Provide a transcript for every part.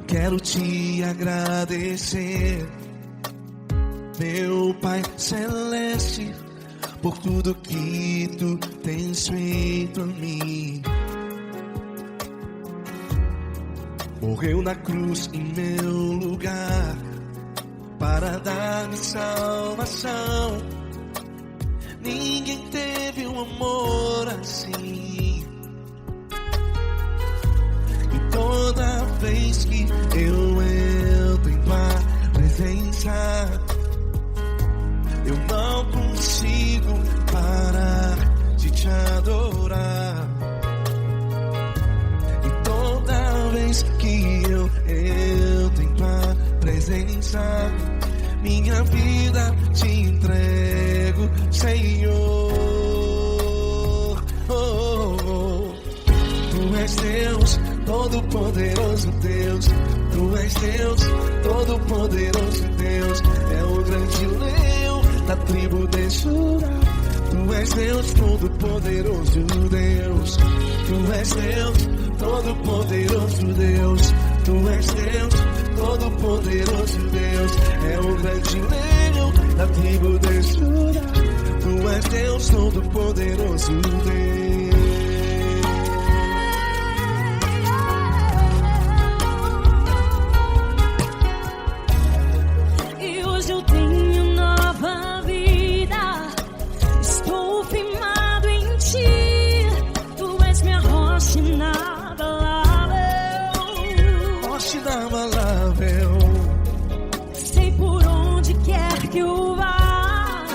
quero te agradecer, meu Pai Celeste, por tudo que tu tens feito a mim. Morreu na cruz em meu lugar para dar-me salvação. Ninguém teve um amor assim. E toda vez que eu entro em tua presença, eu não consigo parar de te adorar. E toda vez que eu entro em tua presença, minha vida te entrego, Senhor. Tu és Deus, Todo-Poderoso Deus. Tu és Deus, Todo-Poderoso Deus. É o grande leão da tribo de Judá. Tu és Deus, Todo-Poderoso Deus. Tu és Deus, Todo-Poderoso Deus. Tu és Deus, Todo-Poderoso Deus. É o grande leão da tribo de Judá. Tu és Deus, Todo-Poderoso Deus. E hoje eu tenho nova vida. Estou firmado em ti. Tu és minha rocha inabalável. Rocha inabalável. Sei por onde quer que eu vá,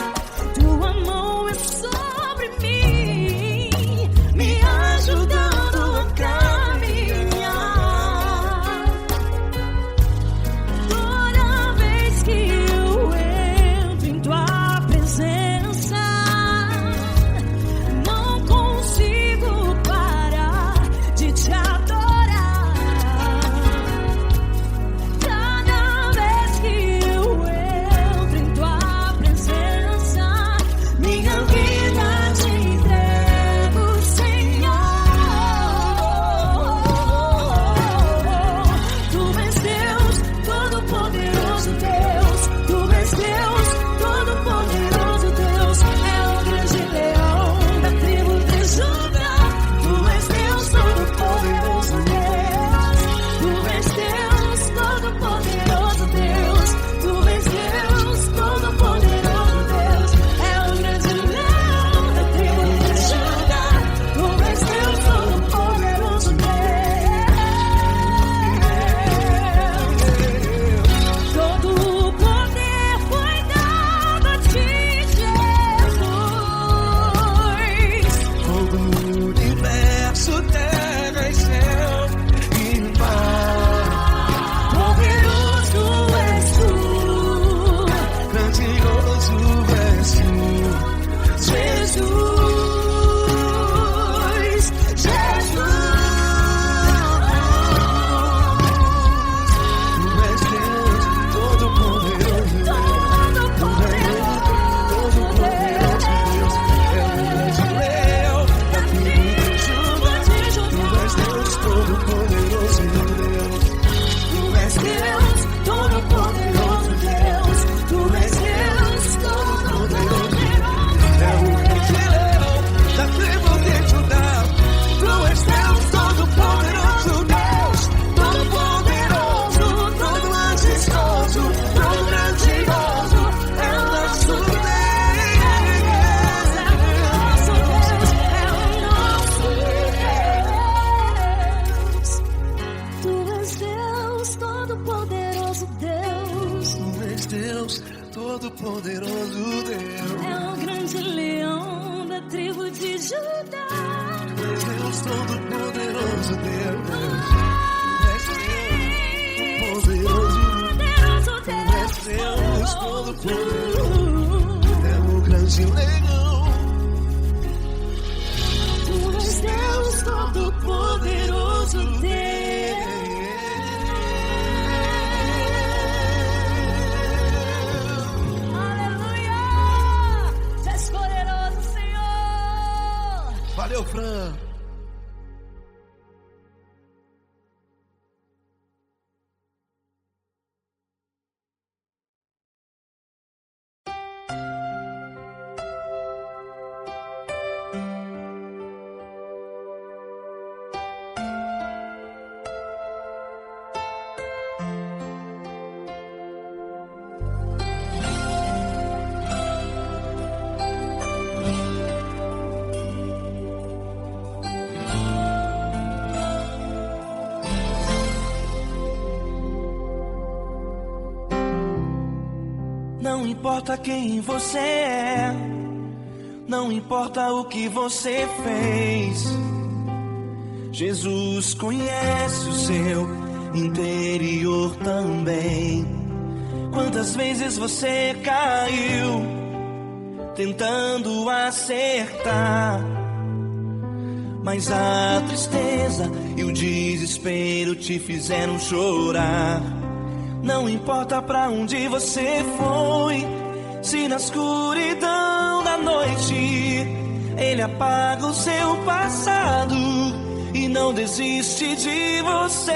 tua mão é sobre mim, me ajudando a caminhar. Toda vez que eu entro em tua presença, não consigo parar de te adorar. Cada vez que eu entro em tua presença, minha vida te entrego, Senhor. Tu és Deus, Todo-Poderoso Deus. Tu és Deus, Todo-Poderoso Deus. É o grande leão da tribo de Judá. Tu és Deus, Todo-Poderoso Deus. Tu és Deus, Todo-Poderoso Deus. Tu és Deus, Todo-Poderoso Deus. É o grande leão da tribo de Judá. Tu és Deus, Todo-Poderoso Deus. Todo o poder foi dado a ti, Jesus. Todo o universo, terra e céu e mar. Poderoso és tu, Grandioso és tu, Jesus. Tu és Deus, Todo-Poderoso Deus. Todo-Poderoso Deus. É o grande leão da tribo de Judá. Tu és Deus, Todo-Poderoso Deus. Tu és Deus, Todo-Poderoso Deus. Tu és Deus, Todo-Poderoso. É o grande leão da tribo de Judá. Tu és Deus, Todo-Poderoso Deus. Todo-Poderoso, todo majestoso, todo grandioso. É o nosso Deus. Tu és Deus, Todo-Poderoso Deus. Tu és Deus, Todo-Poderoso Deus. É o grande leão da tribo de Judá. Tu és Deus, Todo-Poderoso Deus. Tu és Deus, Poderoso Tu és Deus, Todo-Poderoso. Deus. É o grande leão. Tu és Deus, Todo-Poderoso Deus. Aleluia! Tu és poderoso, Senhor. Valeu, Fran. Não importa quem você é, não importa o que você fez, Jesus conhece o seu interior também. Quantas vezes você caiu tentando acertar, mas a tristeza e o desespero te fizeram chorar. Não importa pra onde você foi, se na escuridão da noite Ele apaga o seu passado e não desiste de você.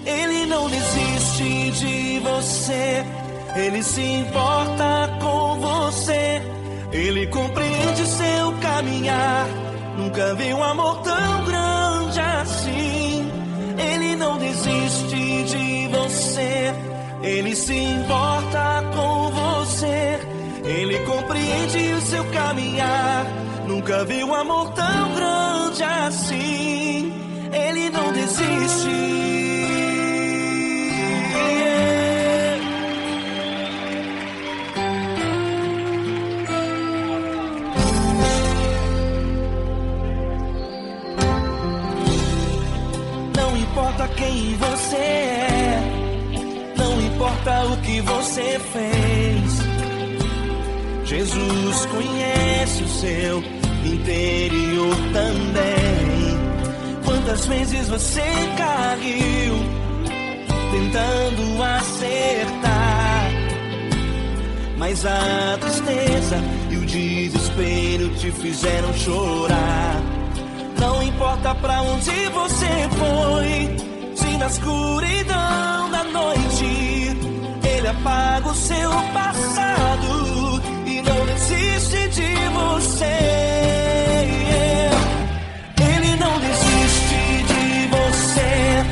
Ele não desiste de você, Ele se importa com você, Ele compreende seu caminhar. Nunca vi um amor tão grande assim. Ele não desiste de você, Ele se importa com você, Ele compreende o seu caminhar. Nunca vi um amor tão grande assim. Ele não desiste. Não importa quem você é, não importa o que você fez, Jesus conhece o seu interior também. Quantas vezes você caiu tentando acertar, mas a tristeza e o desespero te fizeram chorar. Não importa pra onde você foi, se na escuridão da noite Ele apaga o seu passado e não desiste de você. Ele não desiste de você,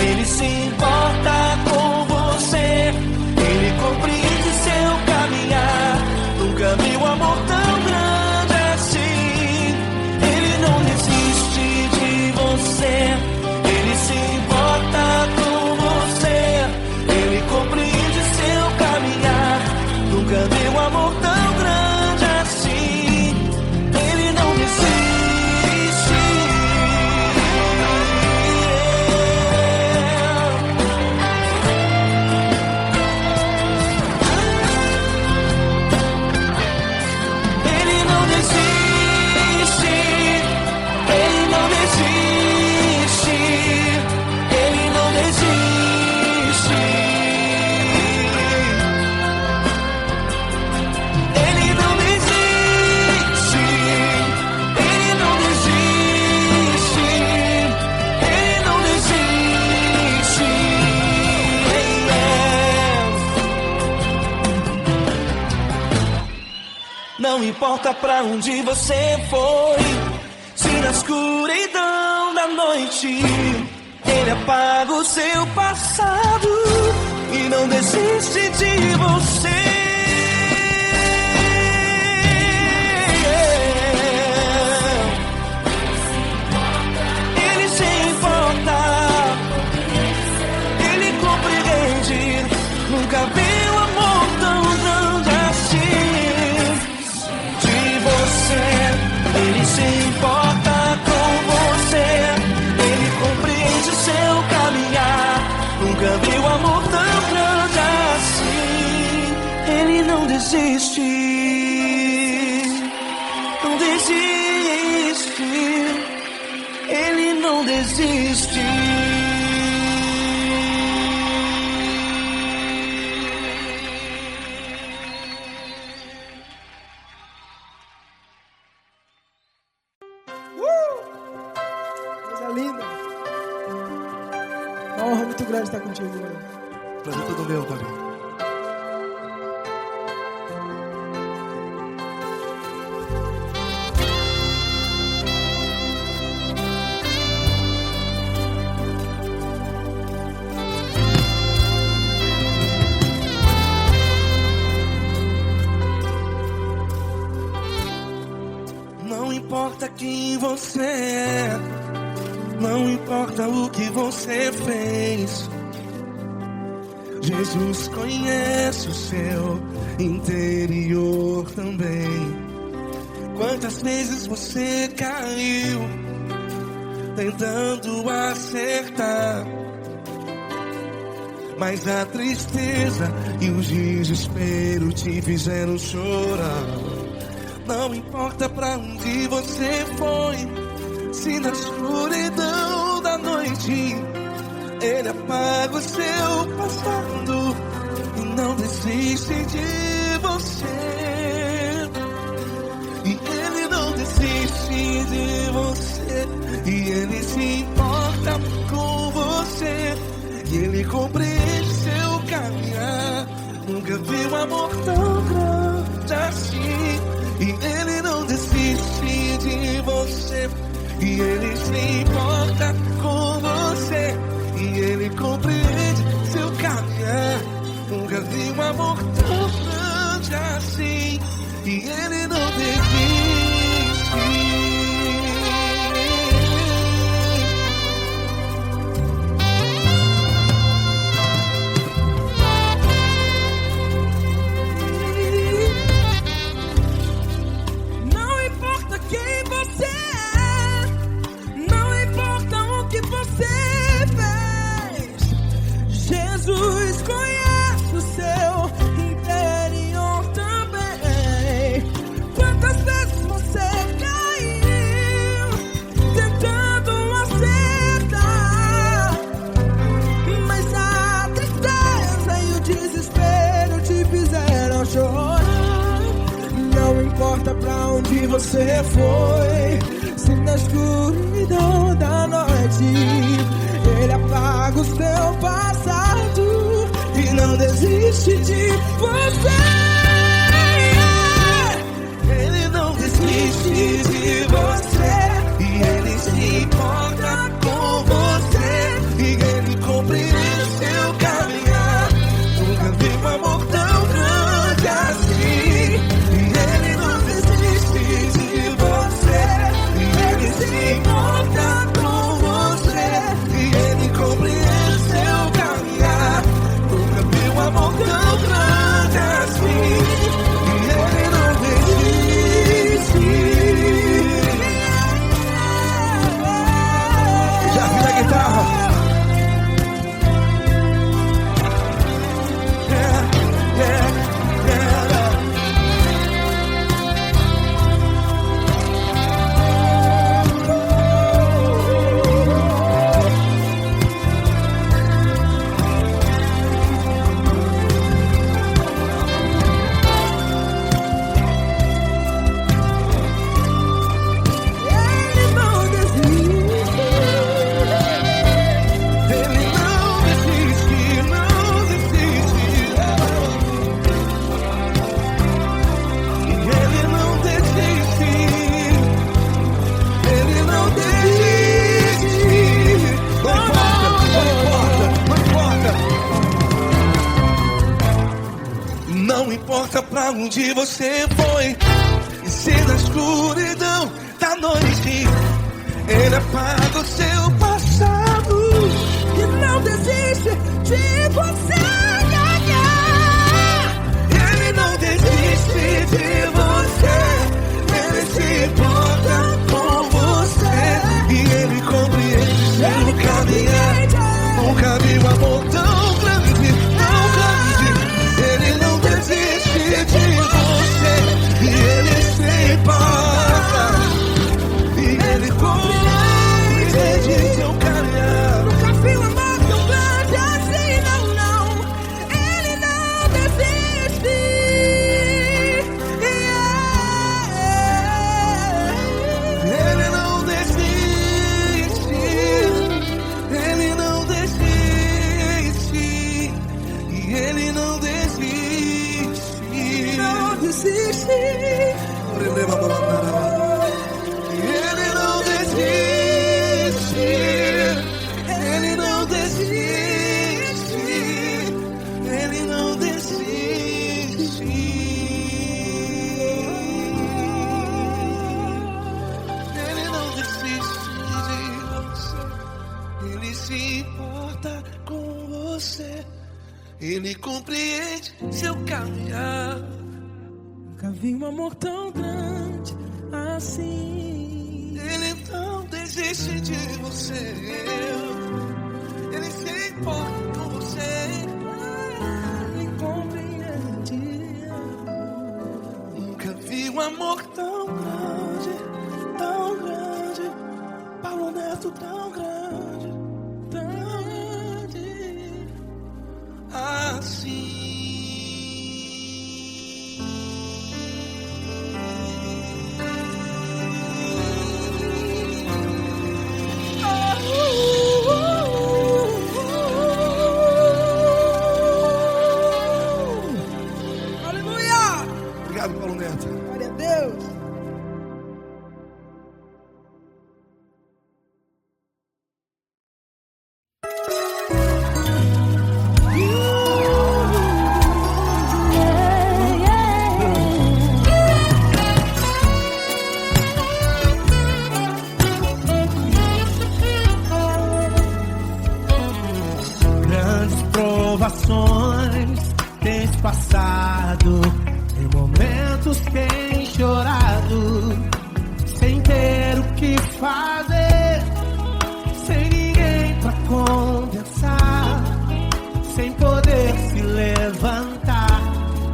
Ele se importa com você, Ele compreende seu caminhar. Nunca vi um amor tão grande assim. Ele não desiste de você, Ele se importa com você, Ele compreende seu caminhar. Nunca vi um amor tão grande assim. Ele não desiste. Ele não desiste. Ele não desiste. Ele não desiste. Ele não desiste. Ele não desiste. Ele não desiste. Não importa pra onde você foi, se na escuridão da noite Ele apaga o seu passado e não desiste de você. Ele se importa, Ele compreende. Nunca vi um amor tão grande assim. De você, Ele se importa com você, Ele compreende seu caminhar. Nunca vi um amor tão grande assim. Ele não desiste, não desiste. Ele não desiste. Coisa linda. Uma honra muito grande estar contigo, Lord. Prazer todo meu, Fabinho. Não importa quem você é, não importa o que você fez, Jesus conhece o seu interior também. Quantas vezes você caiu tentando acertar, mas a tristeza e o desespero te fizeram chorar. Não importa pra onde você foi, se na escuridão da noite Ele apaga o seu passado e não desiste de você. E Ele não desiste de você, e Ele se importa com você, e Ele compreende seu caminhar. Nunca vi um amor tão grande assim. E Ele não desiste de você, e Ele se importa com você, e Ele compreende seu caminhar. Nunca vi um amor tão grande assim. E Ele não desiste. Não importa quem você é, não importa o que você fez, Jesus conhece o seu interior também. Quantas vezes você caiu tentando acertar, mas a tristeza e o desespero te fizeram chorar. Não importa pra onde você foi, se na escuridão da noite Ele apaga o seu passado e não desiste de você. Ele não desiste de você, e Ele se importa com você, e Ele compreende seu caminhar. Nunca vi um amor tão grande assim. E Ele não desiste de você, e Ele se importa com você, e Ele compreende seu caminhar. Nunca vi um amor tão grande assim. E Ele não desiste. Já vi na guitarra. Ele não desiste. Ele não desiste, não desiste. Ele não desiste. Não importa. Não importa pra onde você foi, e se na escuridão da noite Ele apaga o seu passado. E não desiste de você. Ele não desiste de você, Ele se importa com você, e Ele compreende seu caminhar. Nunca vi um amor tão grande, tão grande. Ele não desiste de você, e Ele se importa, e Ele compreende seu caminhar. Nunca vi um amor tão grande assim, não, não. Ele não desiste. Ele não desiste, Ele não desiste, e Ele não desiste. Não desiste. Ele não desiste, Ele não desiste, Ele não desiste. Ele não desiste de você, Ele se importa com você, Ele compreende seu caminhar. Nunca vi um amor tão grande assim. Ele não desiste de você. Ele se importa com você. Ele compreende. Nunca vi um amor tão grande, tão grande. Paulo Neto tão grande, tão grande assim. Obrigado, Paulo Neto. Glória a Deus. Grandes provações tens passado, em momentos tem chorado, sem ter o que fazer, sem ninguém pra conversar, sem poder se levantar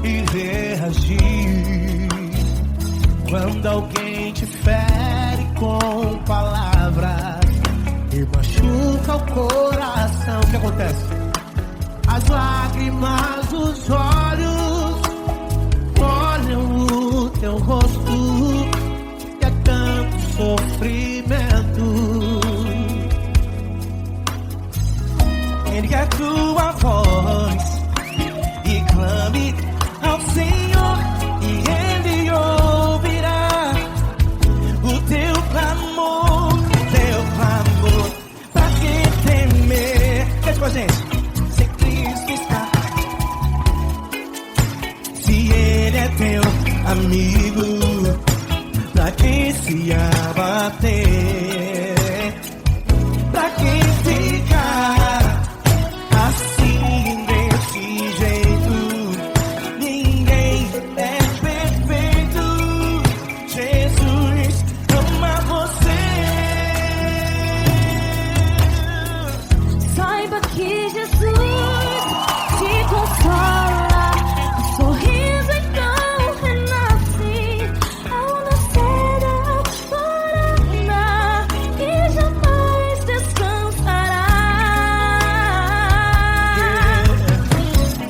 e reagir. Quando alguém te fere com palavras e machuca o coração, o que acontece? As lágrimas dos olhos olham o teu rosto e é tanto sofrimento. Ergue a tua voz e clame ao Senhor e Ele ouvirá o teu clamor, pra que temer? Deixa com a gente. Se Cristo está, se Ele é teu amigo, pra que se abater? Pra que ficar assim desse jeito? Ninguém é perfeito. Jesus ama você. Saiba que Jesus te consola, o sorriso então renasce ao nascer da aurora e jamais descansará.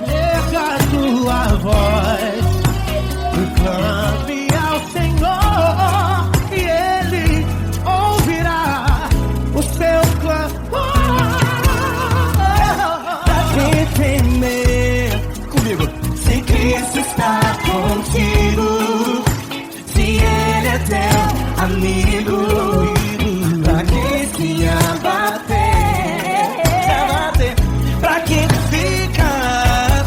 Erga a tua voz e clame ao Senhor e Ele ouvirá o seu clamor. Pra que temer? Comigo. Se Cristo está contigo, se Ele é teu amigo, pra que se abater? Pra que ficar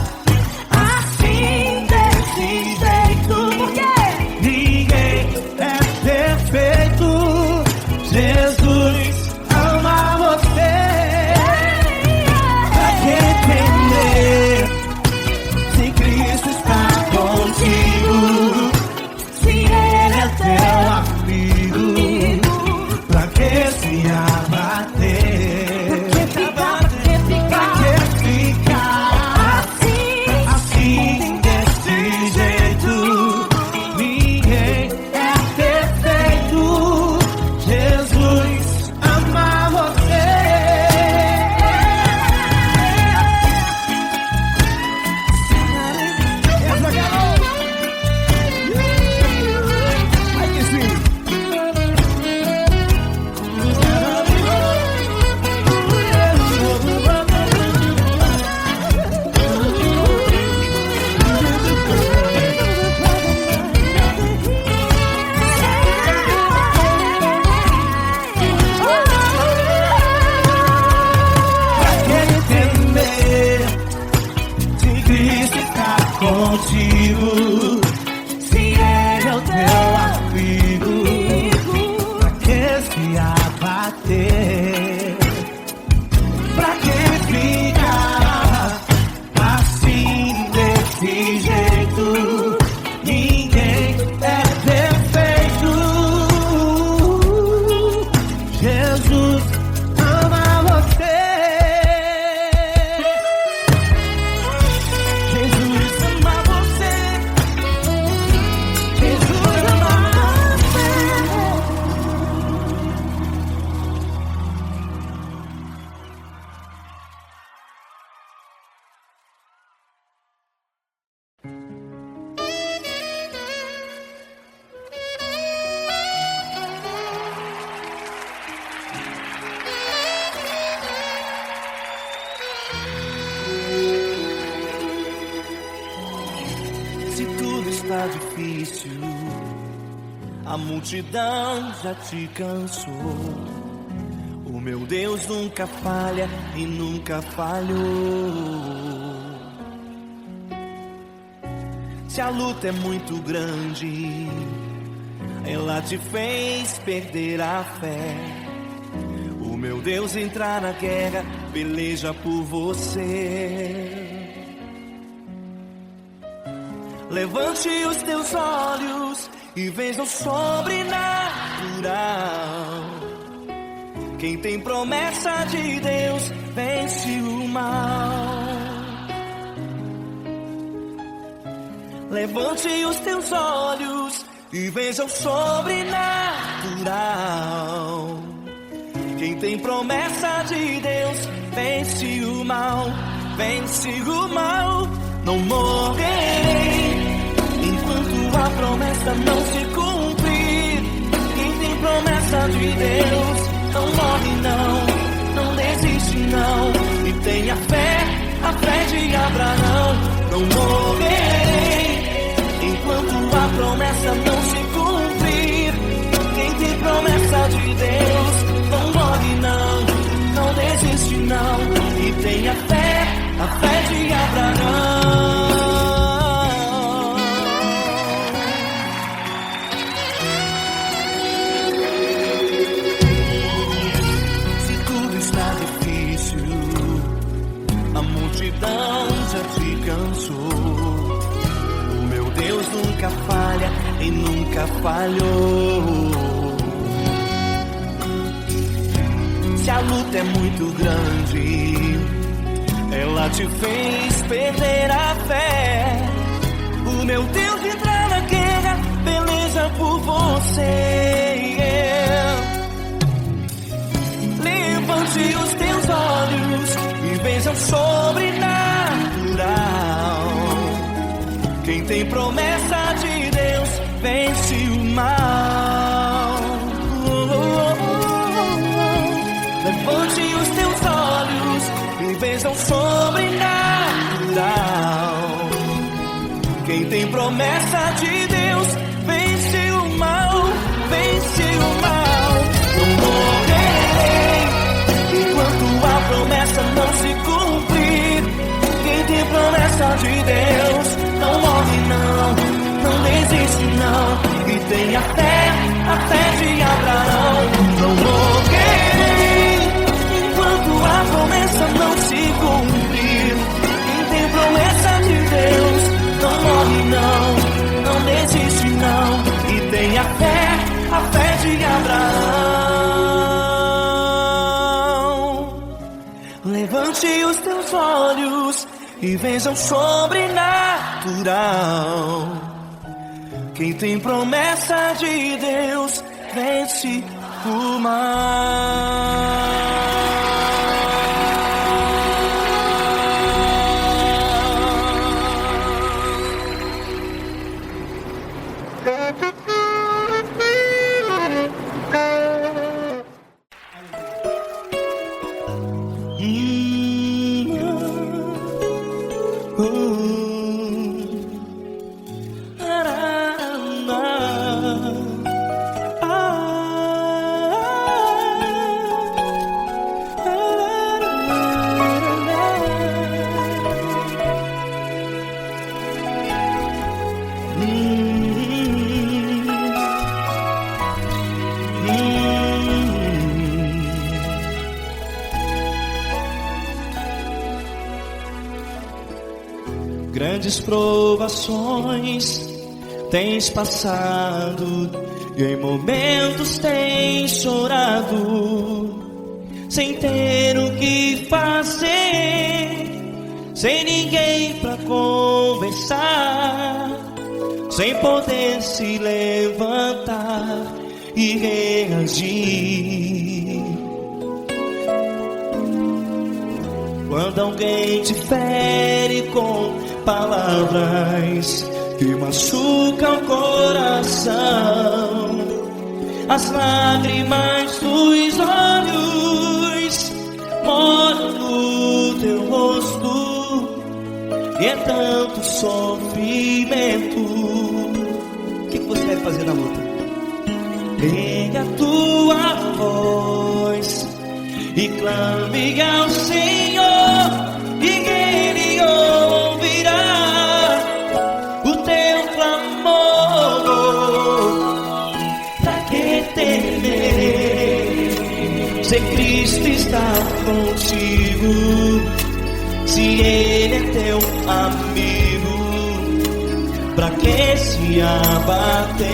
assim desse jeito? Ninguém é perfeito. Jesus ama você. Pra que temer? Se Cristo está contigo, se Ele é teu amigo, pra que se abater? Pra que ficar assim desse jeito? Ninguém é perfeito. Jesus ama você. Ai que sim. Pra que temer? Se Cristo está contigo, se Ele é o teu amigo, pra que se abater? Pra que ficar está difícil, a multidão já te cansou. O meu Deus nunca falha e nunca falhou. Se a luta é muito grande, ela te fez perder a fé. O meu Deus entrar na guerra, peleja por você. Levante os teus olhos e veja o sobrenatural. Quem tem promessa de Deus vence o mal. Levante os teus olhos e veja o sobrenatural. Quem tem promessa de Deus vence o mal, vence o mal. Não morrerei enquanto a promessa não se cumprir. Quem tem promessa de Deus não morre não desiste não. E tenha fé, a fé de Abraão. Não morrerei enquanto a promessa não se cumprir. Quem tem promessa de Deus não morre não desiste não. E tenha fé, a fé de Abraão. Se tudo está difícil, a multidão já te cansou. O meu Deus nunca falha e nunca falhou. Se a luta é muito grande, ela te fez perder a fé. O meu Deus entrar na guerra, peleja por você. Levante os teus olhos e veja o sobrenatural. Quem tem promessa de Deus vence o mal. Levante os teus olhos e veja o sobrenatural. Quem tem promessa de Deus vence o mal, vence o mal. Não morrerei enquanto a promessa não se cumprir. Quem tem promessa de Deus não morre não desiste não. E tenha fé, a fé de Abraão. Não morrerei enquanto a promessa não se cumprir. Quem tem promessa de Deus não morre não desiste não. E tenha fé, a fé de Abraão. Levante os teus olhos e veja o sobrenatural. Quem tem promessa de Deus vence o mal. Grandes provações tens passado e em momentos tens chorado, sem ter o que fazer, sem ninguém pra conversar, sem poder se levantar e reagir. Quando alguém te fere com palavras que machucam o coração, as lágrimas dos olhos molham no teu rosto, e é tanto sofrimento deve fazer na luta. Erga a tua voz e clame ao Senhor, e Ele ouvirá o teu clamor. Pra que temer, se Cristo está contigo, se Ele é teu amigo? Pra que se abater?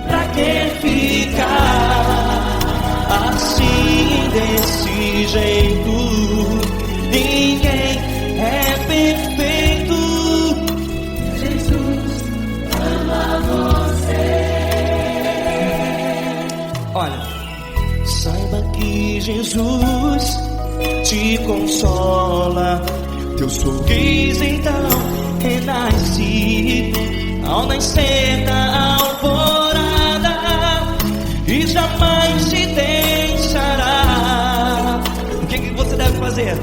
Pra que ficar assim desse jeito? Ninguém é perfeito. Jesus ama você. Olha, saiba que Jesus te consola. Teu sorriso então renasce ao nascer da alvorada e jamais te deixará. O que você deve fazer?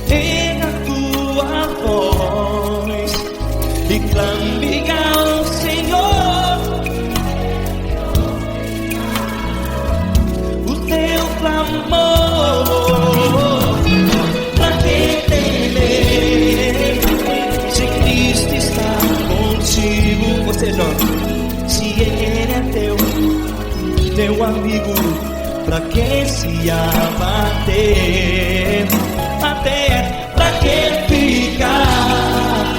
Erga a tua voz e clame ao Senhor, o teu clamor. Pra que temer, se Cristo está contigo? Ou seja, se Ele é teu amigo, pra que se abater? Até pra que ficar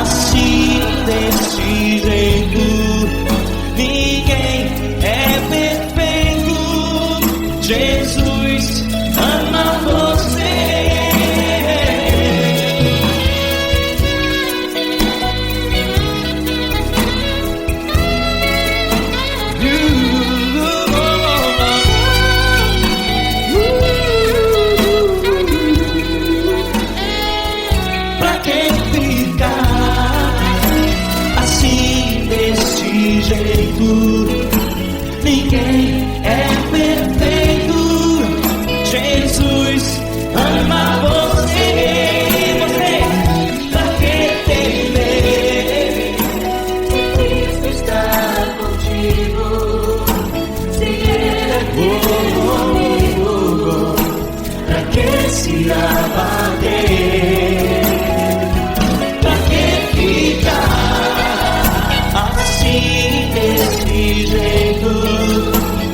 assim desse jeito? Ninguém é perfeito. Jesus ama você. Pra que ficar assim desse jeito? Ninguém é perfeito. Jesus ama você. Pra que temer, Se Cristo está contigo, se Ele é teu amigo, pra que se abater? Pra que ficar assim desse jeito?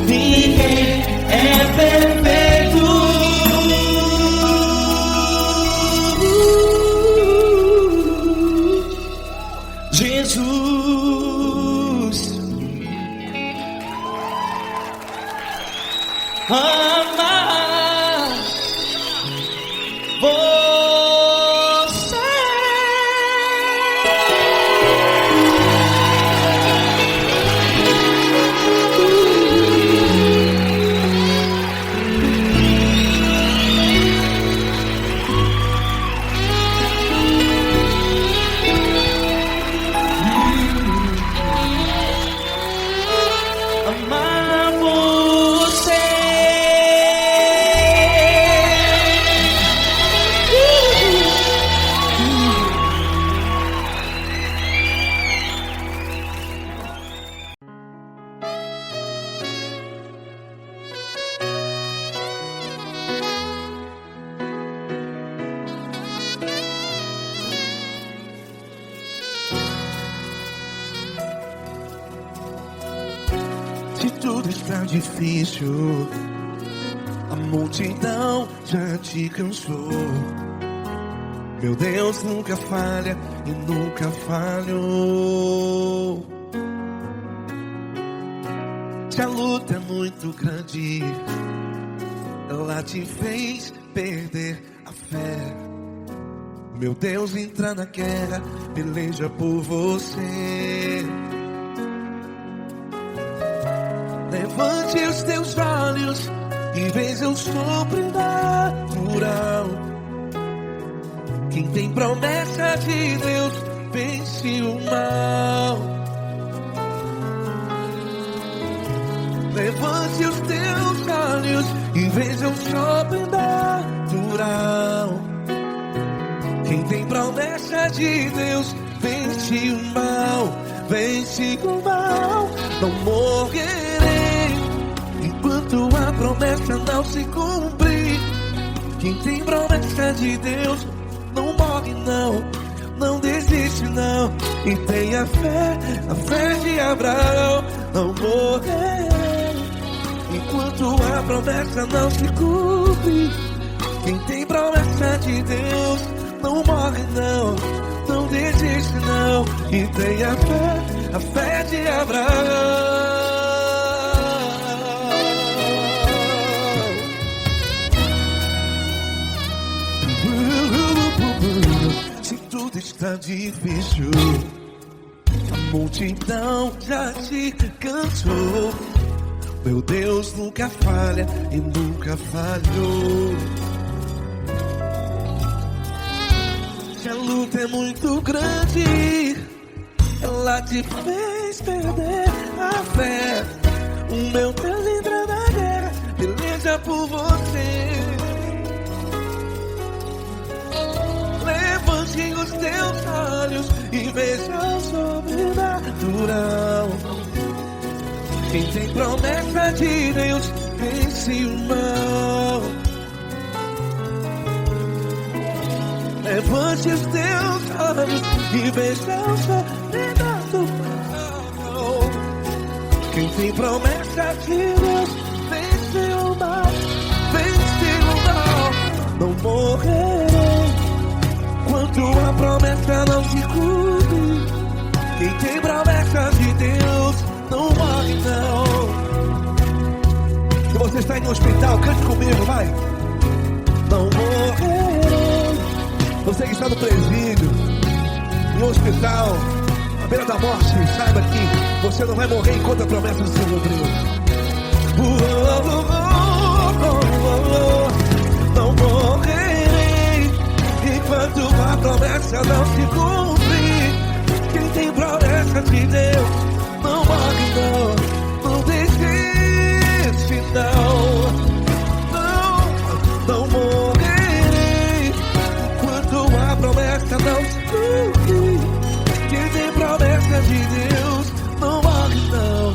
Ninguém é perfeito. Jesus ama você. Amar você. Se tudo está difícil, a multidão já te cansou. Meu Deus nunca falha e nunca falhou. Se a luta é muito grande, ela te fez perder a fé. Meu Deus entra na guerra, peleja por você. Levante os teus olhos e veja o sobrenatural. Quem tem promessa de Deus vence o mal. Levante os teus olhos e veja o sobrenatural. Quem tem promessa de Deus vence o mal, vence o mal. Não morrerei enquanto a promessa não se cumprir. Quem tem promessa de Deus não morre não, não desiste não. E tem a fé de Abraão. Não morrerei enquanto a promessa não se cumpre. Quem tem promessa de Deus não morre não, não desiste não. E tem a fé de Abraão. Se tudo está difícil, a multidão já te cansou. Meu Deus nunca falha e nunca falhou. Se a luta é muito grande, ela te fez perder a fé. O meu Deus entra na guerra, peleja por você. Levante os teus olhos e veja o sobrenatural. Quem tem promessa de Deus vence o mal. Levante os teus olhos e veja o sobrenatural. Quem tem promessa de Deus vence o mal, vence o mal. Não morrerei enquanto a promessa não se cumpre. Quem tem promessa de Deus não morre não. Se você está em um hospital, cante comigo, vai. Não morrerei. Você que está no presídio, em um hospital, à beira da morte, saiba que você não vai morrer enquanto a promessa se cumpriu. Não morrerei enquanto a promessa não se cumprir. Quem tem promessa de Deus não morre não, não desiste não. Não morrerei enquanto a promessa não se cumprir. Quem tem promessa de Deus não morre não,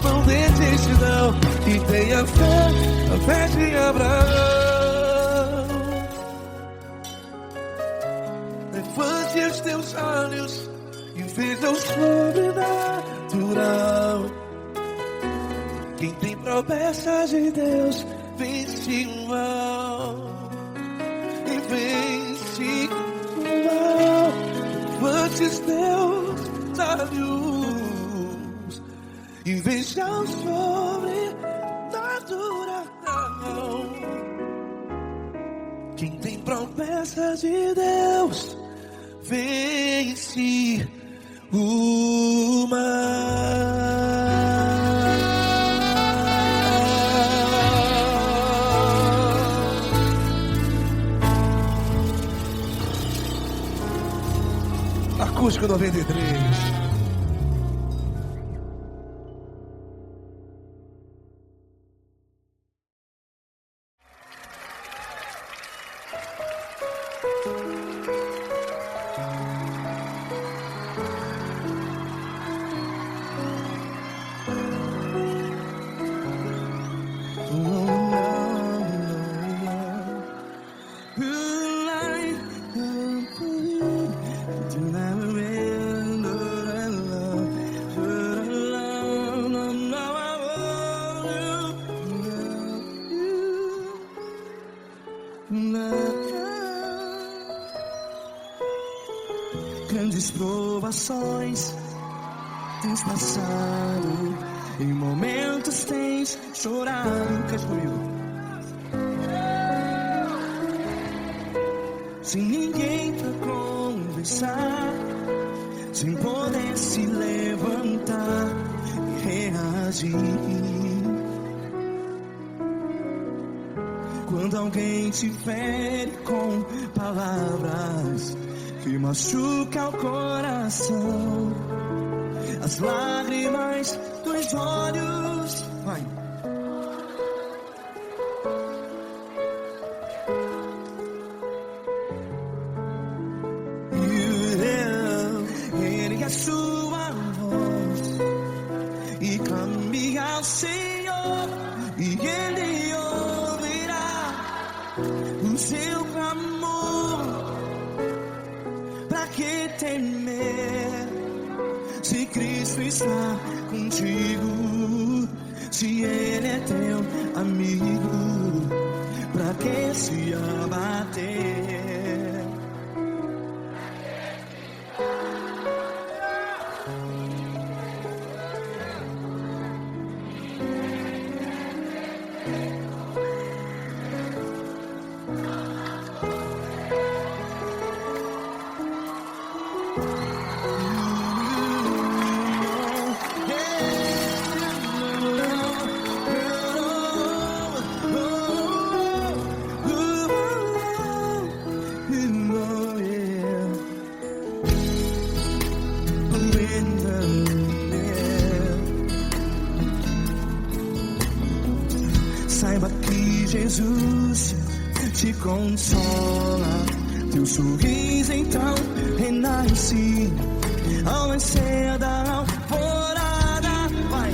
não desiste não. E tem a fé de Abraão. Levante os teus olhos e veja o sobrenatural. Quem tem promessa de Deus vence o mal, e vence o mal. Levante os teus olhos e veja o sobrenatural. Quem tem promessa de Deus vence o mal. Acústico 93. Grandes provações tens passado, em momentos tens chorado. Cante comigo. Sem ninguém pra conversar, sem poder se levantar e reagir. Quando alguém te fere com palavras que machuca o coração, as lágrimas dos olhos, vai. a sua voz e clame ao Senhor, e Ele ouvirá o seu clamor. Pra que temer, se Cristo está contigo? Se Ele é teu amigo, pra que se abater? Saiba que Jesus te consola, teu sorriso então renasce ao nascer da alvorada. Vai.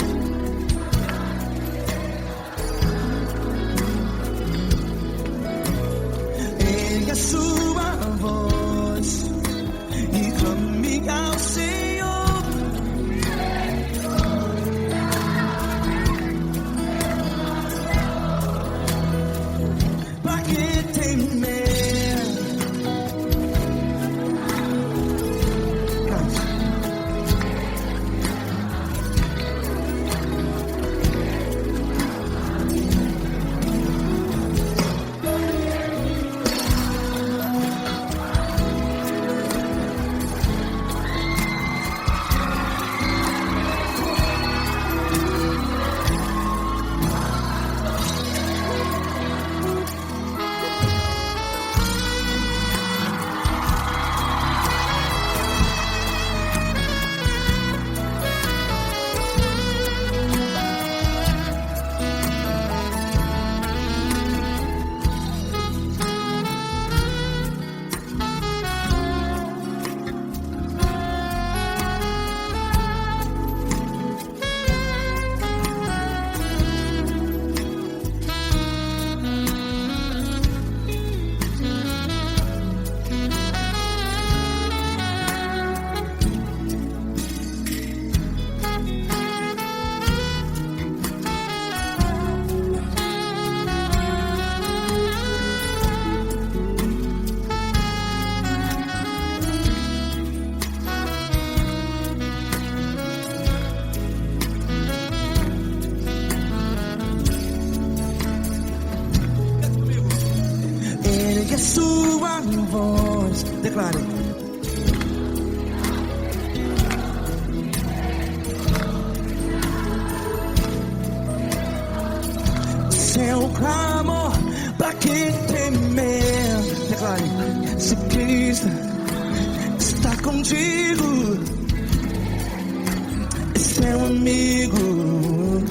Ergue a sua voz e clame ao Senhor. Pra que temer? Ergue a sua voz, declare. Seu clamor, pra que temer? Declare. Se Cristo está contigo, seu amigo.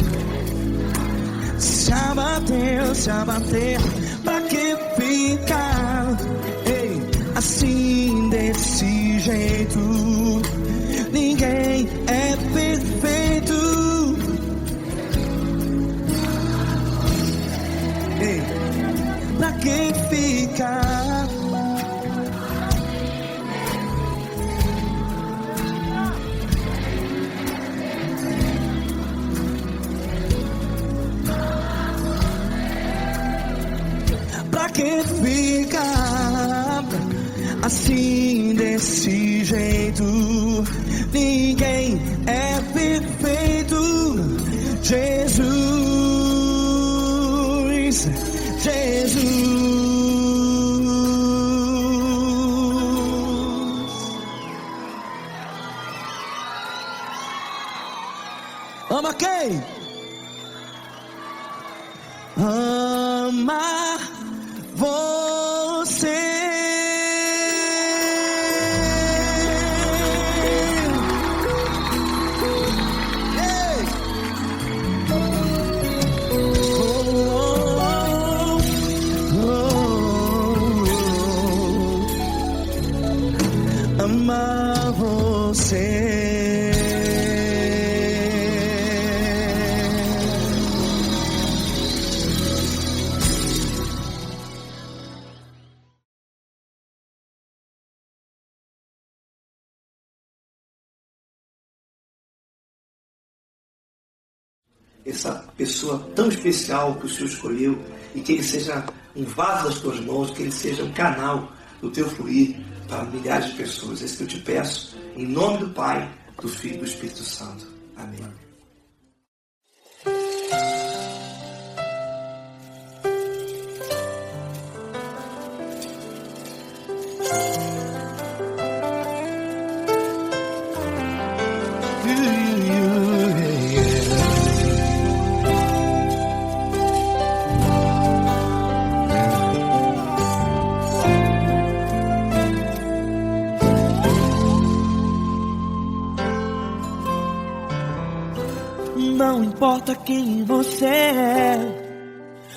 Se abater, pra que ficar, ei, assim desse jeito? Ninguém é perfeito. Ei, pra que ficar? Pra que ficar assim desse jeito? Ninguém é perfeito. Jesus, Jesus. Ama quem? Ama você. Ei. Ama você. essa pessoa tão especial que o Senhor escolheu, e que ele seja um vaso das tuas mãos, que ele seja um canal do teu fluir para milhares de pessoas. É isso que eu te peço, em nome do Pai, do Filho e do Espírito Santo. Amém. Não importa quem você é,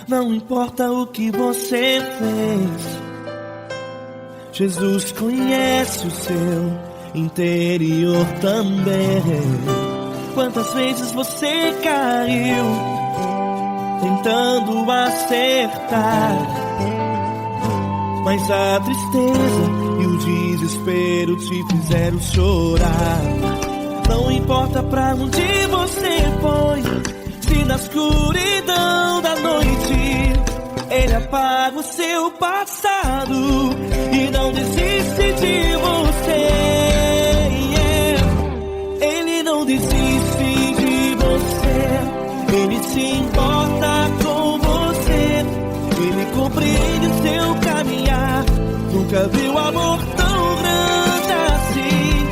não importa o que você fez, Jesus conhece o seu interior também. Quantas vezes você caiu tentando acertar, mas a tristeza e o desespero te fizeram chorar. Não importa pra onde você foi, se na escuridão da noite Ele apaga o seu passado e não desiste de você. Ele não desiste de você, Ele se importa com você, Ele compreende o seu caminhar. Nunca viu amor tão grande assim.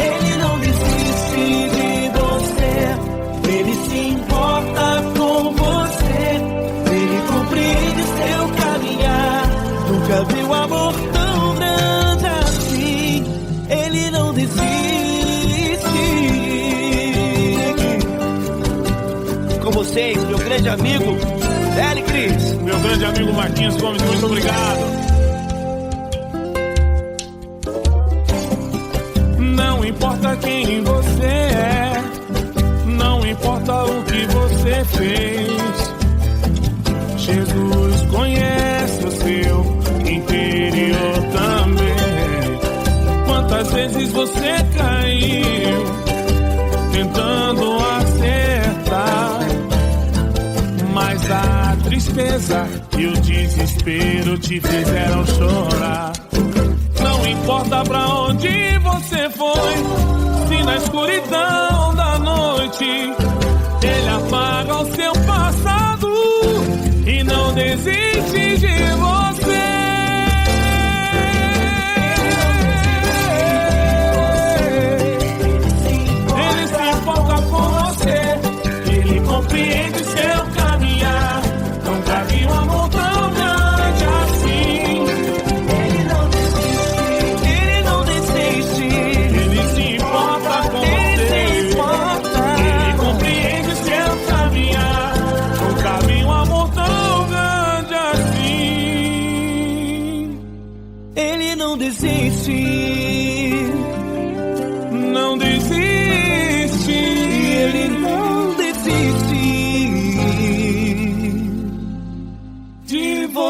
Ele não desiste de você, Ele se importa com você, Ele compreende seu caminhar. Nunca viu amor tão grande assim. Ele não desiste. Com vocês, meu grande amigo Eli Cris. Meu grande amigo Marquinhos Gomes, muito obrigado. Não importa quem você é, não importa o que você fez, Jesus conhece o seu interior também. Quantas vezes você caiu tentando acertar, mas a tristeza e o desespero te fizeram chorar. Não importa pra onde você foi, se na escuridão da noite Ele apaga o seu passado e não desiste de você. Ele se importa com você, Ele compreende seu caminhar. Nunca vi um amor tão grande assim. Ele não desiste, Ele se importa com você, Ele compreende seu caminhar. Nunca vi um amor tão grande assim. Ele não desiste, não desiste, Ele não desiste de você.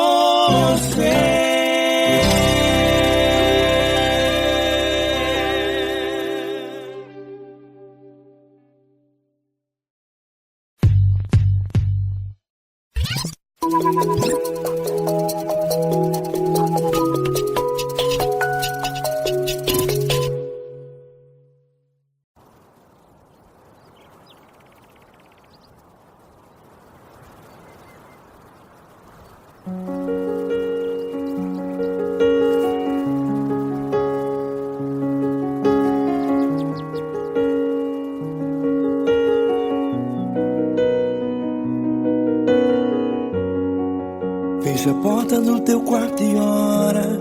Fecha a porta do teu quarto e ora.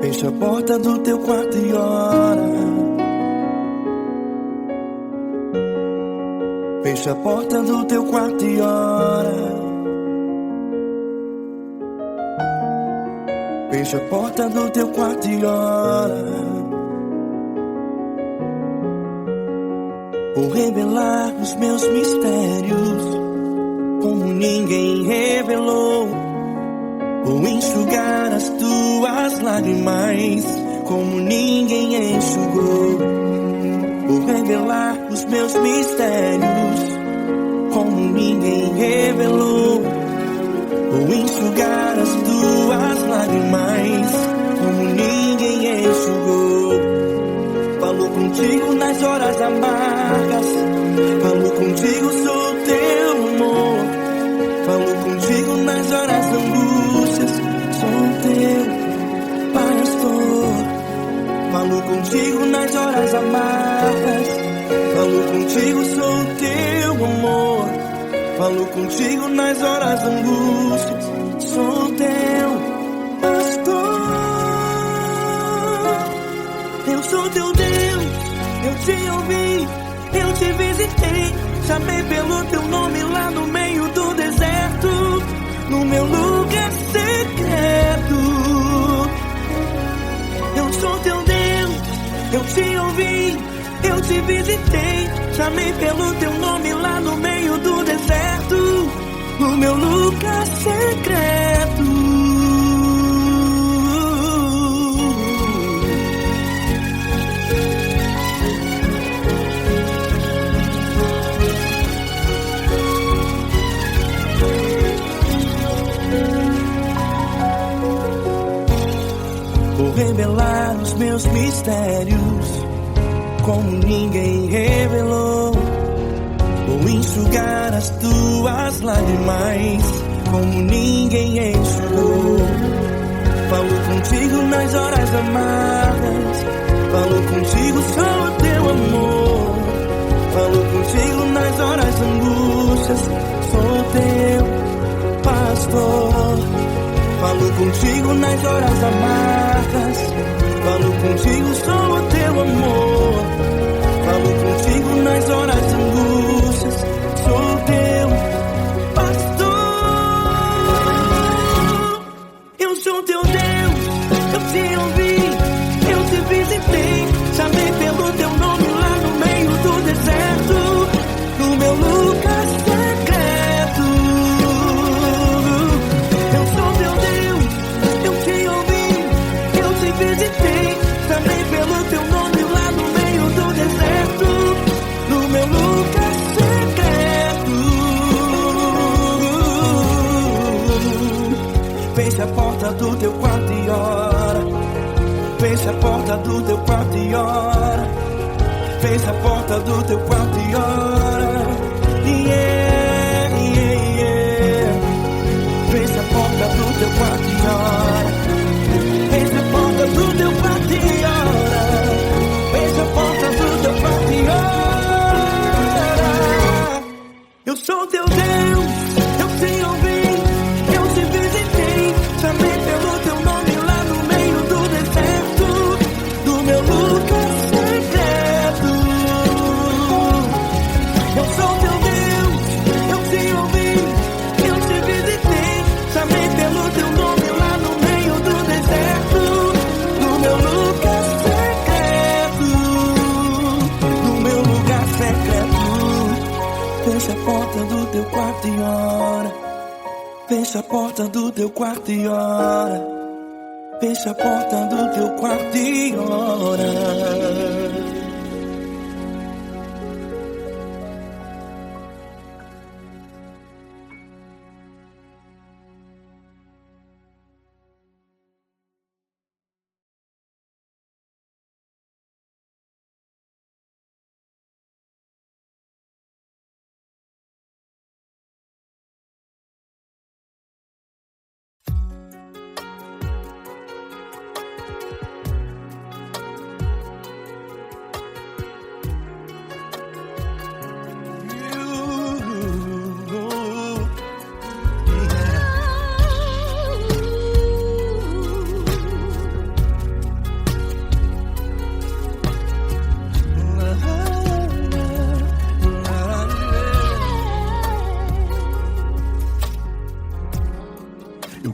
Fecha a porta do teu quarto e ora. Fecha a porta do teu quarto e ora. Fecha a porta do teu quarto e ora. Vou revelar os meus mistérios como ninguém revelou. Vou enxugar as tuas lágrimas como ninguém enxugou. Vou revelar os meus mistérios como ninguém revelou. Vou enxugar as tuas lágrimas como ninguém enxugou. Falo contigo nas horas amargas, falo contigo, sou teu amor. Falo contigo nas horas da angústias, sou teu pastor. Falo contigo nas horas amargas, falo contigo, sou teu amor. Falo contigo nas horas da angústias, sou teu pastor. Eu sou teu Deus, eu te ouvi, eu te visitei, chamei pelo teu nome lá no meio do deserto, no meu lugar secreto. Eu sou teu Deus, eu te ouvi, eu te visitei, chamei pelo teu nome lá no meio do deserto, no meu lugar secreto. Vou revelar os meus mistérios como ninguém revelou. Vou enxugar as tuas lágrimas como ninguém enxugou. Falo contigo nas horas amargas, falo contigo, sou teu amor. Falo contigo nas horas da angústias, sou teu pastor. Falo contigo nas horas amargas, falo contigo, sou teu amor. Falo contigo nas horas de angústias, sou teu pastor. Eu sou teu Deus, eu te ouvi, eu te visitei, chamei pelo teu nome lá no meio do deserto, no meu lugar secreto. Eu sou teu Deus, eu te ouvi, eu te visitei, chamei pelo teu nome lá no meio do deserto, no meu lugar secreto. Feche a porta do teu quarto e ora. Feche a porta do teu quarto e ora. Feche a porta do teu quarto e ora. Yeah, yeah, yeah. Feche a porta do teu quarto e ora. Feche a porta do teu quarto e ora. Feche a porta do teu quarto e ora. Eu sou teu Deus, eu te ouvi, eu te visitei, chamei pelo teu nome lá no meio do deserto, do meu lugar secreto. Eu sou teu Deus, eu te ouvi, eu te visitei, chamei pelo teu nome lá no meio do deserto, no meu lugar secreto, no meu lugar secreto. Fecha a porta do teu quarto e ora. Fecha a porta do teu quarto e ora. Fecha a porta do teu quarto e ora.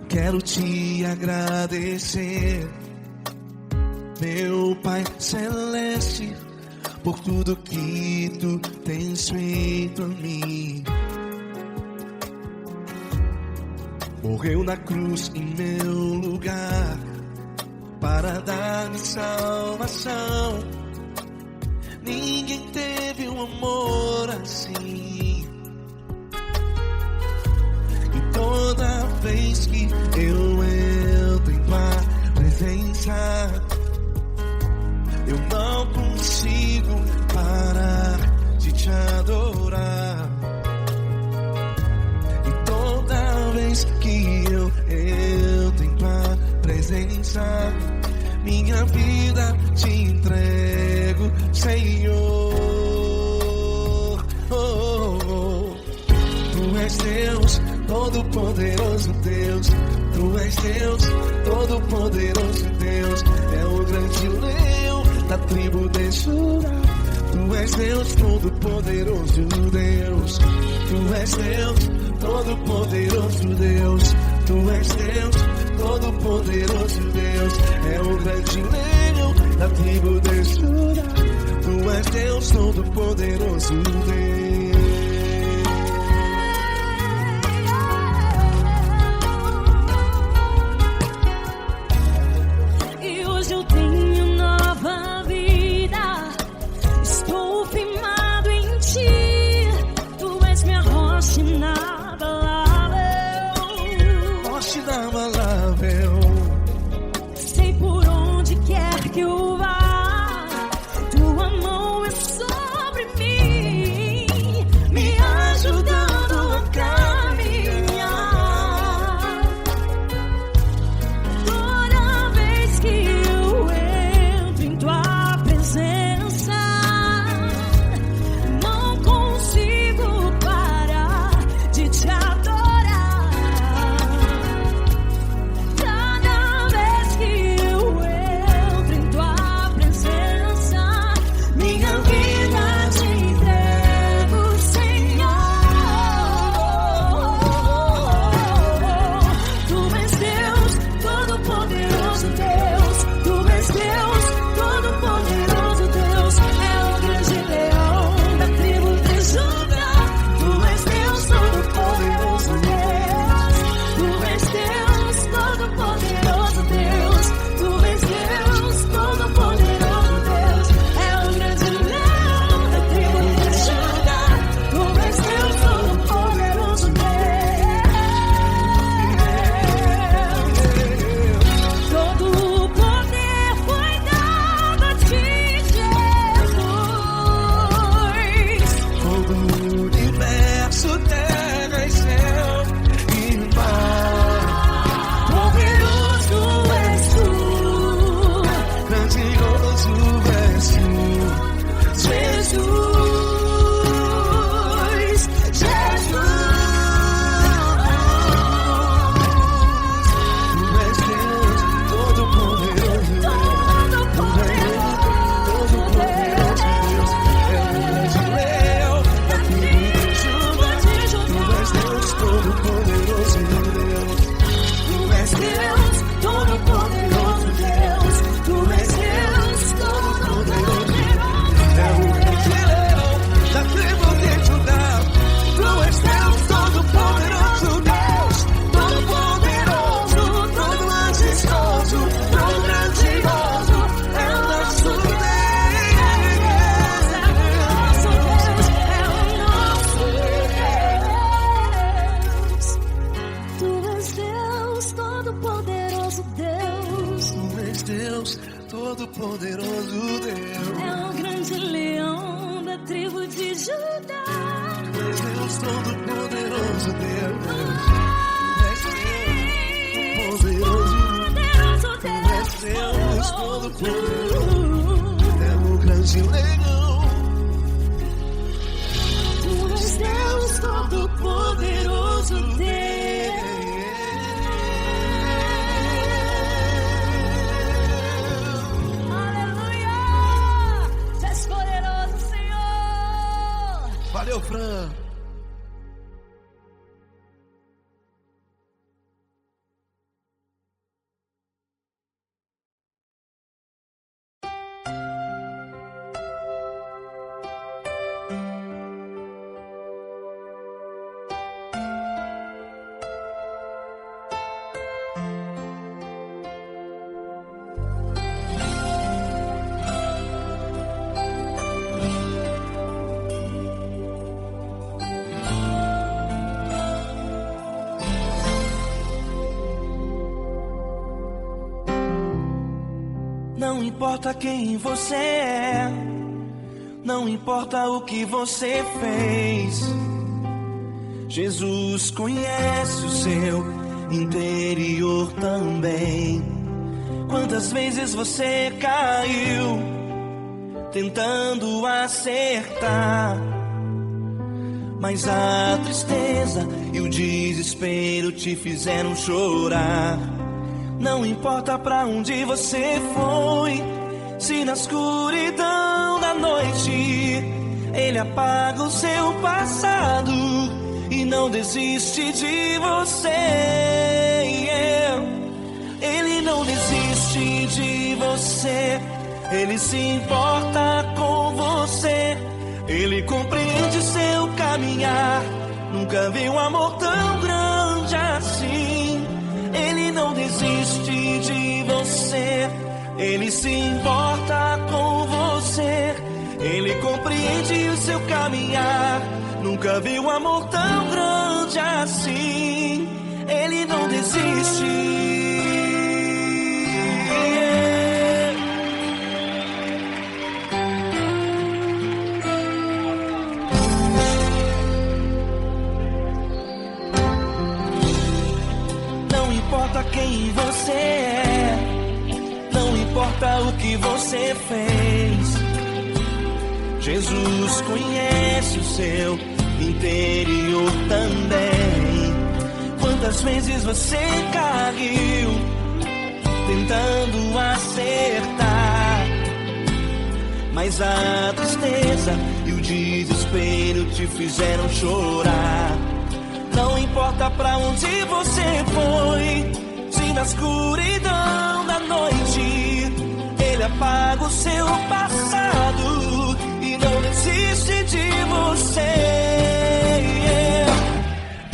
Quero te agradecer, meu Pai Celeste, por tudo que tu tens feito a mim. Morreu na cruz em meu lugar para dar-me salvação. Ninguém teve um amor assim. E toda vez que eu entro em tua presença, eu não consigo parar de te adorar. E toda vez que eu entro em tua presença, minha vida te entrego, Senhor. Tu és Deus, todo-poderoso Deus. Tu és Deus, todo-poderoso Deus. É o grande leão da tribo de Judá. Tu és Deus, todo-poderoso Deus. Tu és Deus, todo-poderoso Deus. Tu és Deus, todo-poderoso Deus. É o grande leão da tribo de Judá. Tu és Deus, todo-poderoso Deus. E hoje eu tenho nova vida. Estou firmado em ti. Tu és minha rocha inabalável. Rocha inabalável. Sei por onde quer que eu vá, tua mão é sobre mim, me ajudando a caminhar. Toda vez que eu entro em tua presença, não consigo parar de te adorar. Cada vez que eu entro em tua presença, minha vida te entrego, Senhor. Tu és Deus, todo-poderoso Deus. Tu és Deus, todo-poderoso Deus. É o grande leão da tribo de Judá. Tu és Deus, todo-poderoso Deus. Tu és Deus, todo-poderoso Deus. Tu és Deus, todo-poderoso Deus. É o grande leão da tribo de Judá. Tu és Deus, todo-poderoso Deus. Todo o poder foi dado a ti, Jesus. Todo o universo, terra e céu e mar. Poderoso és tu, Grandioso és tu, Jesus. Jesus. Tu és Deus, todo-poderoso Deus. É o grande leão da tribo de Judá. Tu és Deus, todo-poderoso Deus. Tu és Deus, todo-poderoso Deus. Tu és Deus, todo-poderoso É o grande leão da tribo de Judá. Tu és Deus, todo-poderoso Deus. Todo-poderoso, todo majestoso, todo grandioso. É o nosso Deus, todo-poderoso Deus. É o grande leão da tribo de Judá. Tu és Deus, todo-poderoso Deus. Tu és Deus, poderoso. Tu és Deus, todo-poderoso. É o grande leão. Tu és Deus, todo-poderoso Deus. Aleluia! Tu és poderoso, Senhor. Valeu, Fran. Não importa quem você é, não importa o que você fez, Jesus conhece o seu interior também. Quantas vezes você caiu tentando acertar, mas a tristeza e o desespero te fizeram chorar. Não importa pra onde você foi, se na escuridão da noite Ele apaga o seu passado e não desiste de você. Ele não desiste de você, Ele se importa com você, Ele compreende seu caminhar. Nunca vi um amor tão grande assim. Ele não desiste de você, Ele se importa com você, Ele compreende o seu caminhar. Nunca vi um amor tão grande assim. Ele não desiste. Não importa quem você é, não importa o que você fez, Jesus conhece o seu interior também. Quantas vezes você caiu tentando acertar, mas a tristeza e o desespero te fizeram chorar. Não importa pra onde você foi, se na escuridão da noite Ele apaga o seu passado e não desiste de você.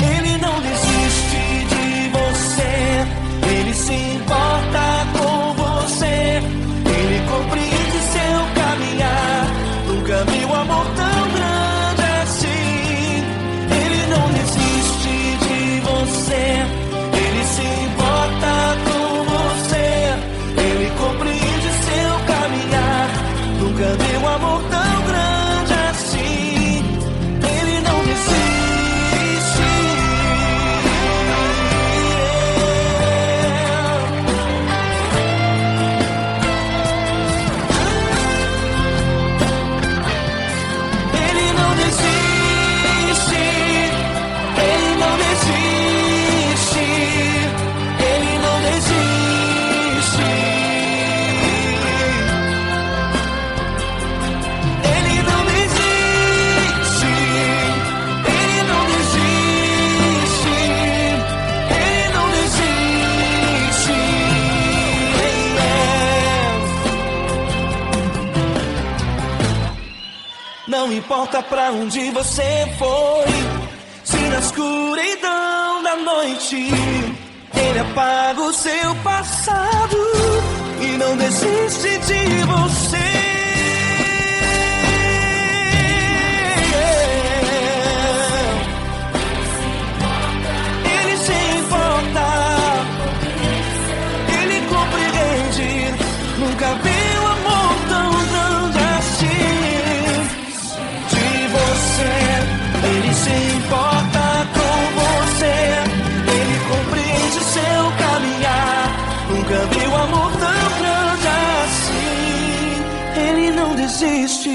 Ele não desiste de você, Ele se importa com você, Ele compreende seu caminhar. Nunca vi um amor tão grande assim. Ele não desiste de você, Ele se importa com você, Ele compreende seu caminhar. Nunca vi um amor tão grande assim. Ele não desiste. Ele não desiste. Ele não desiste. Ele não desiste. Ele não desiste. Ele não desiste. Ele não desiste. Não importa pra onde você foi, se na escuridão da noite Ele apaga o seu passado e não desiste de você. Ele se importa, Ele compreende. Nunca vi um amor tão grande assim. De você, Ele se importa com você, Ele compreende seu caminhar. Nunca vi um amor tão grande assim. Ele não desiste,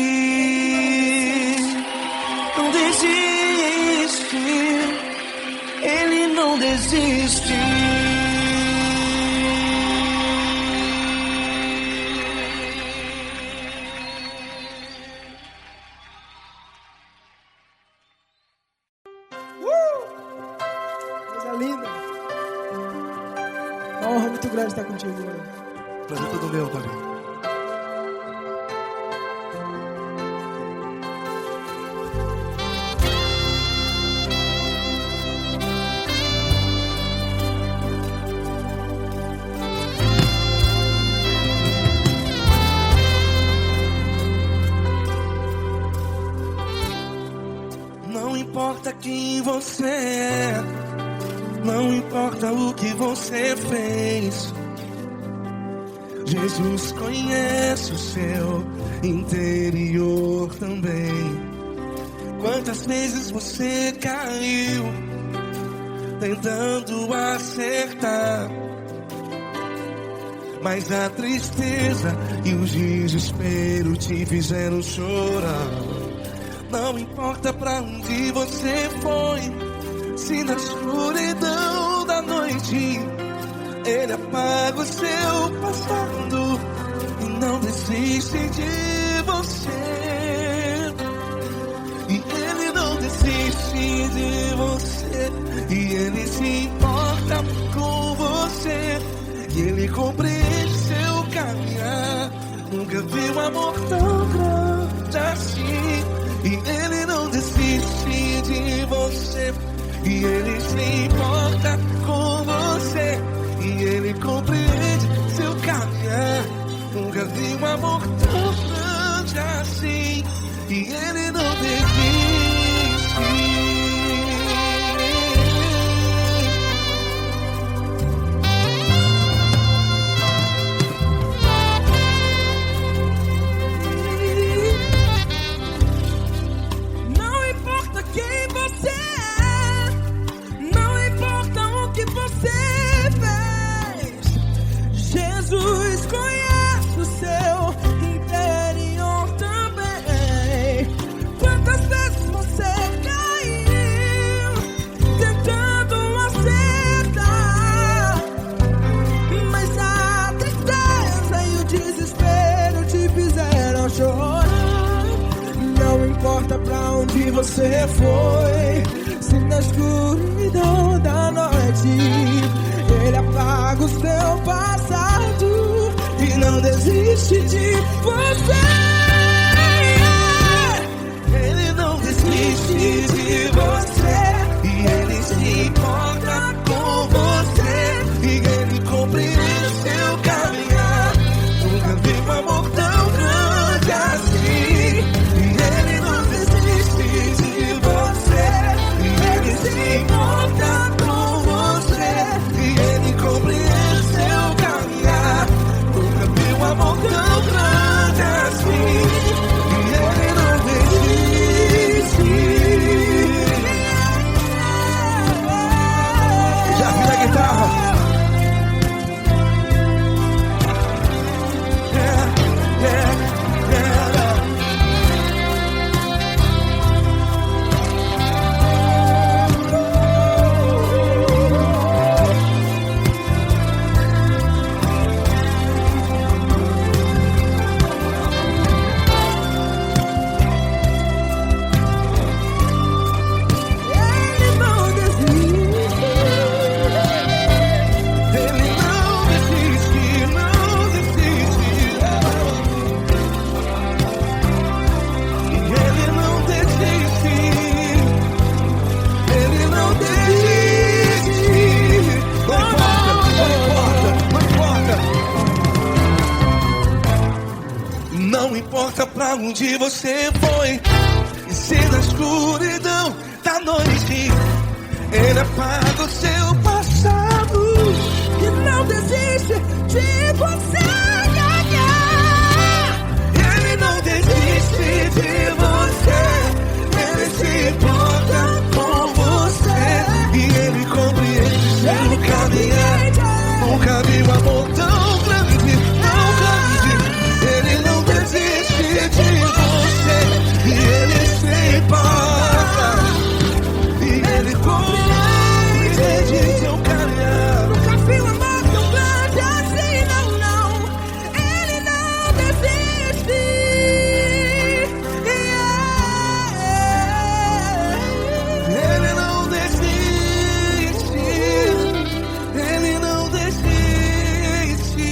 não desiste. Ele não desiste. Coisa linda. Uma honra muito grande estar contigo, Lula. Prazer todo meu, Davi. Não importa quem você é, não importa o que você fez, Jesus conhece o seu interior também. Quantas vezes você caiu tentando acertar, mas a tristeza e o desespero te fizeram chorar. Não importa pra onde você foi, se na escuridão da noite Ele apaga o seu passado e não desiste de você. E Ele não desiste de você, e Ele se importa com você, e Ele compreende seu caminhar. Nunca vi um amor tão grande assim. E Ele não desiste de você, e Ele se importa com você, e Ele compreende seu caminhar. Nunca vi um amor tão grande assim. E Ele não desiste. Não importa quem você é, não importa o que você fez, Jesus conhece o seu interior também. Quantas vezes você caiu tentando acertar, mas a tristeza e o desespero te fizeram chorar. Não importa pra onde você foi, se na escuridão da noite Ele apaga o seu passado e não desiste de você. Ele não desiste de você, e Ele se importa com você, e Ele compreende seu caminhar. Nunca vi um amor tão grande assim. E Ele não desiste de você, e Ele se importa com você, e Ele compreende seu caminhar. Nunca vi um amor tão grande assim. E Ele não desiste. Já vi a guitarra. Ele não desiste. Ele não desiste, não desiste. E Ele não desiste. Ele não desiste. Não importa pra onde você foi, e se na escuridão da noite Ele apaga o seu passado E não desiste de você. Ele não desiste de você, Ele se importa com você, e Ele compreende seu caminhar. Nunca vi um amor tão grande, tão grande. Ele não desiste de você, e Ele se importa, e Ele compreende seu caminhar. Nunca vi um amor tão grande assim, não, não. Ele não desiste. Ele não desiste, Ele não desiste,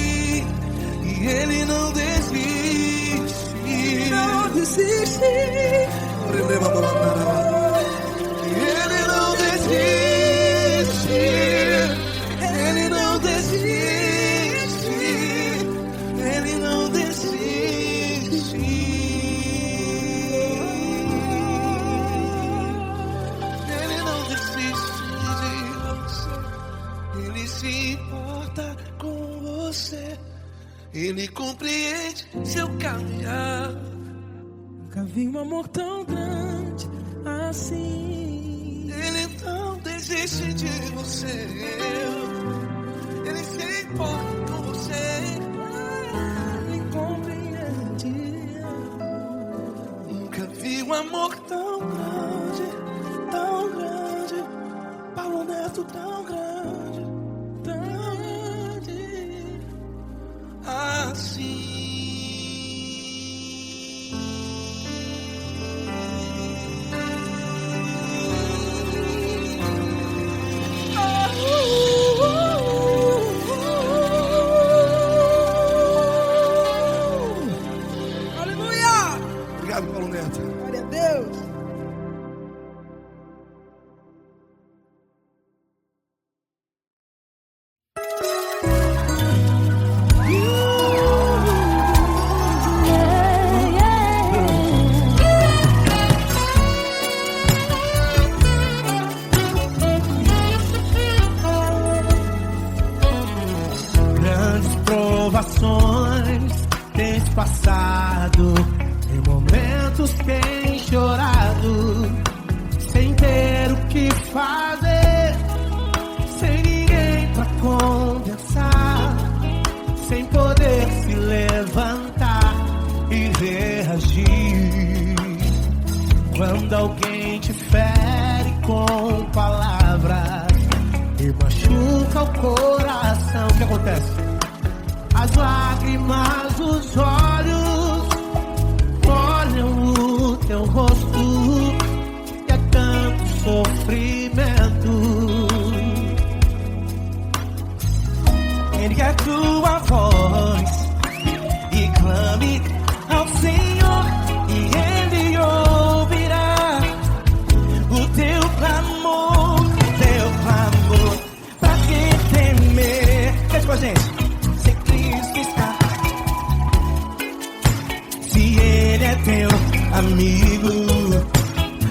e Ele não desiste. Não desiste. Ele não desiste, Ele não desiste, Ele não desiste. Ele não desiste de você, Ele se importa com você, Ele compreende seu caminhar. Nunca vi um amor tão grande assim. Ele não desiste de você. Ele se importa com você. Ele compreende. Nunca vi um amor tão grande, tão grande. Paulo Neto tão grande, tão grande assim. Aleluia! Obrigado, Paulo Neto. Glória a Deus! Grandes provações tens passado, em momentos tens chorado, sem ter o que fazer, sem ninguém pra conversar, sem poder se levantar e reagir. Quando alguém te fere com palavras e machuca o coração, o que acontece? As lágrimas dos olhos molham o teu rosto, e é tanto sofrimento. Ergue a tua voz e clame ao Senhor, e Ele ouvirá o teu clamor, pra quem temer. Cante com a gente. Se Cristo está, se Ele é teu amigo,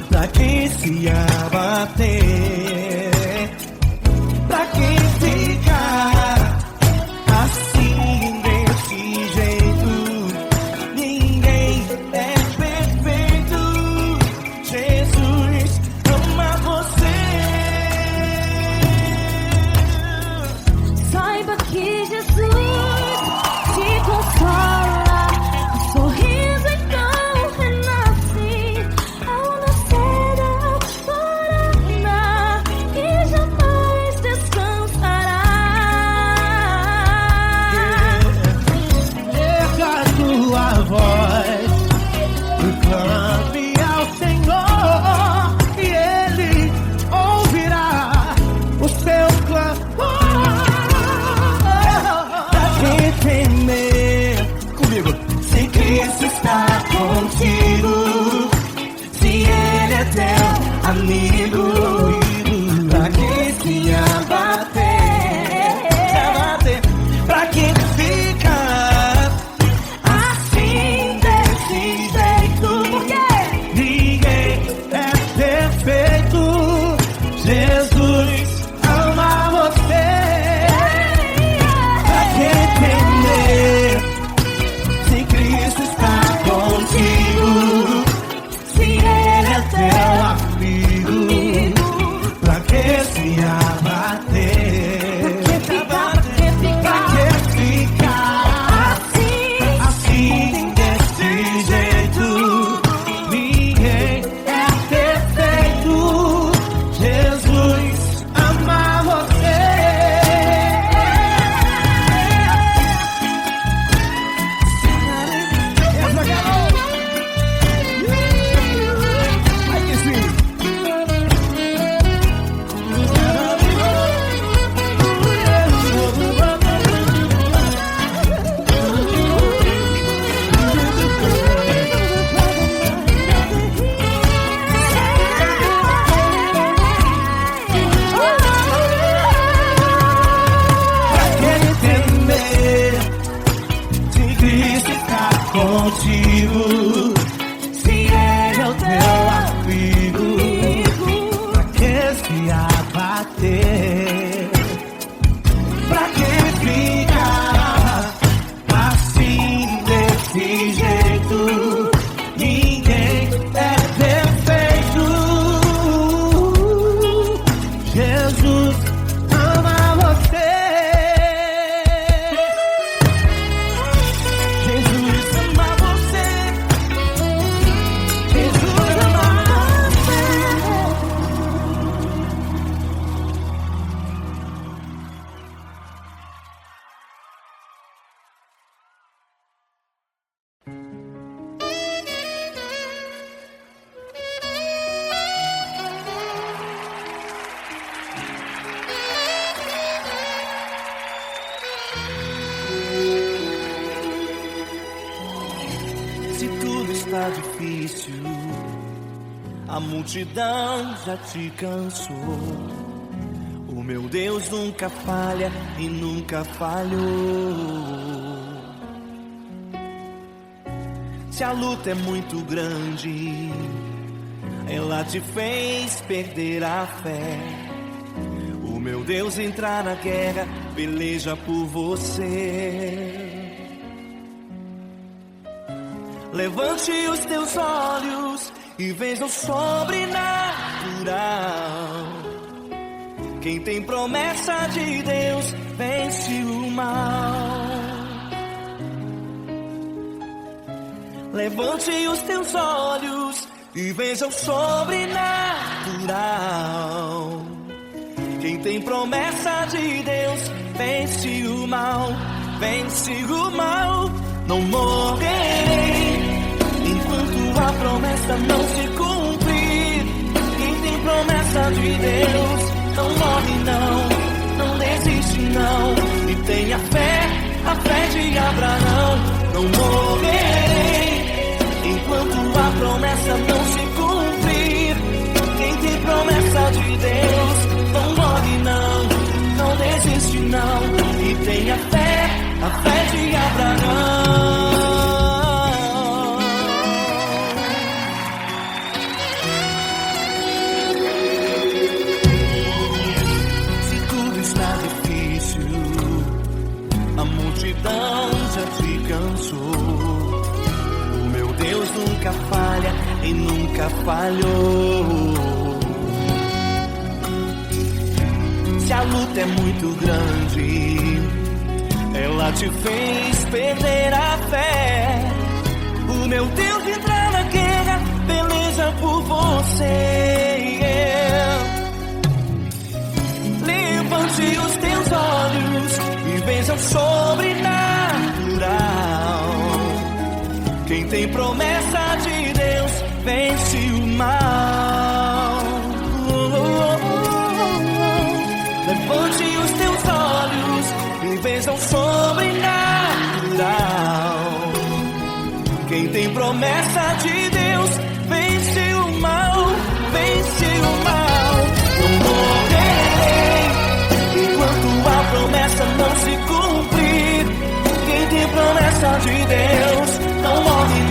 pra quem se abater, pra quem ficar assim desse jeito, ninguém é perfeito. Jesus ama você. Saiba que Jesus te consola, o sorriso então renasce ao nascer da aurora e jamais descansará. Erga a tua voz e clame ao Senhor, e Ele ouvirá o seu clamor, está difícil, a multidão já te cansou. O meu Deus nunca falha e nunca falhou. Se a luta é muito grande, ela te fez perder a fé. O meu Deus entrar na guerra, peleja por você. Levante os teus olhos e veja o sobrenatural. Quem tem promessa de Deus vence o mal. Levante os teus olhos e veja o sobrenatural. Quem tem promessa de Deus vence o mal, vence o mal. Não morrerei enquanto a promessa não se cumprir. Quem tem promessa de Deus não morre não desiste não. E tenha fé, a fé de Abraão. Não morrerei enquanto a promessa não se cumprir. Quem tem promessa de Deus não morre não desiste não. E tenha fé, a fé de Abraão. Se tudo está difícil, a multidão já te cansou. O meu Deus nunca falha e nunca falhou. Se a luta é muito grande, ela te fez perder a fé. O meu Deus entrar na guerra, peleja por você. Levante os teus olhos e veja o sobrenatural. Quem tem promessa de Deus vence o mal. Levante os teus olhos e veja o sobrenatural. Quem tem promessa de Deus vence o mal, vence o mal. Não morrerei enquanto a promessa não se cumprir. Quem tem promessa de Deus não morre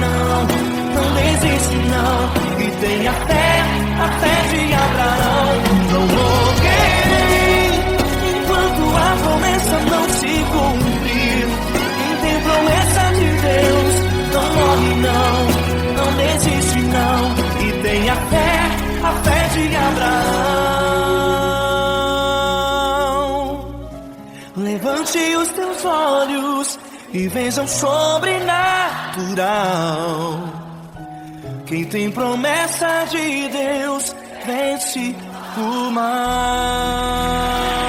não desiste não. E tenha fé, a fé de Abraão. Não morrerei enquanto a promessa não se cumprir. Quem tem promessa de Deus não morre não desiste não. E tenha fé, a fé de Abraão. Levante os teus olhos e veja o sobrenatural. Quem tem promessa de Deus vence o mal.